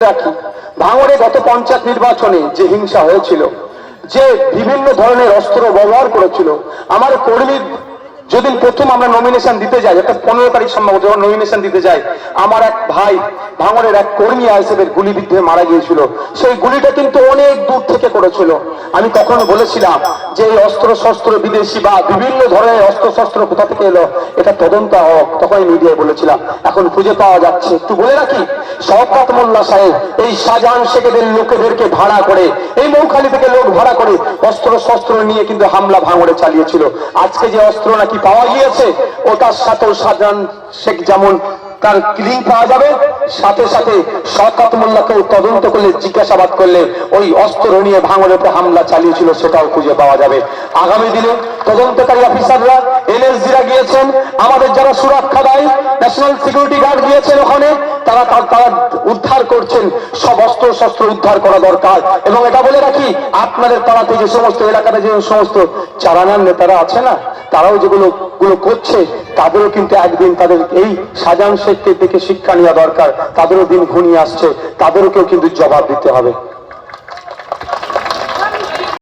রাখি, ভাঙড়ে গত পঞ্চায়েত নির্বাচনে যে হিংসা হয়েছিল, যে বিভিন্ন ধরনের অস্ত্র ব্যবহার করেছিল, আমার কর্মী যেদিন প্রথম আমরা নমিনেশন দিতে যাই, একটা 15 তারিখ সম্ভবত যখন নমিনেশন দিতে যাই, আমার এক ভাই ভাঙড়ের এক কর্মী আইএসএফের গুলিবিদ্ধ হয়ে মারা গিয়েছিল। সেই গুলিটা কিন্তু অনেক দূর থেকে করেছিল। আমি তখন বলেছিলাম যে এই অস্ত্র শস্ত্র বিদেশি বা বিভিন্ন ধরনের অস্ত্র শস্ত্র কোথা থেকে এলো, এটা তদন্ত হোক। তখন মিডিয়ায় বলেছিলাম, এখন খুঁজে পাওয়া যাচ্ছে। একটু বলে রাখি, শওকত মোল্লা সাহেব এই শাহজাহান শেখেদের লোকেদেরকে ভাড়া করে, এই মৌখালি থেকে লোক ভাড়া করে অস্ত্র শস্ত্র নিয়ে কিন্তু হামলা ভাঙড়ে চালিয়েছিল। আজকে যে অস্ত্র নাকি পাওয়া গিয়েছে, ওটার সাথেও শাহজাহান শেখ যেমন তার লিঙ্ক পাওয়া যাবে, সাথে সাথে শওকত মোল্লাকেও তদন্ত করলে, জিজ্ঞাসাবাদ করলে ওই অস্ত্র নিয়ে ভাঙড়ের উপরে হামলা চালিয়েছিল সেটাও খুঁজে পাওয়া যাবে। আগামী দিনে তদন্তকারী অফিসাররা, এনএসজিরা গিয়েছেন, আমাদের যারা সুরক্ষা দেয়, ন্যাশনাল সিকিউরিটি গার্ড গিয়েছেন ওখানে, তারা উদ্ধার করছেন। সব অস্ত্র শস্ত্র উদ্ধার করা দরকার। এবং এটা বলে রাখি, আপনাদের পাড়াতে যে সমস্ত এলাকাতে যে সমস্ত চারানার নেতারা আছে না, তারাও যেগুলো করছে, তাদেরও কিন্তু একদিন তাদের এই শাহজাহান শেখকে দেখে শিক্ষা নেওয়া দরকার। তাদেরও দিন ঘনিয়ে আসছে, তাদেরকেও কিন্তু জবাব দিতে হবে।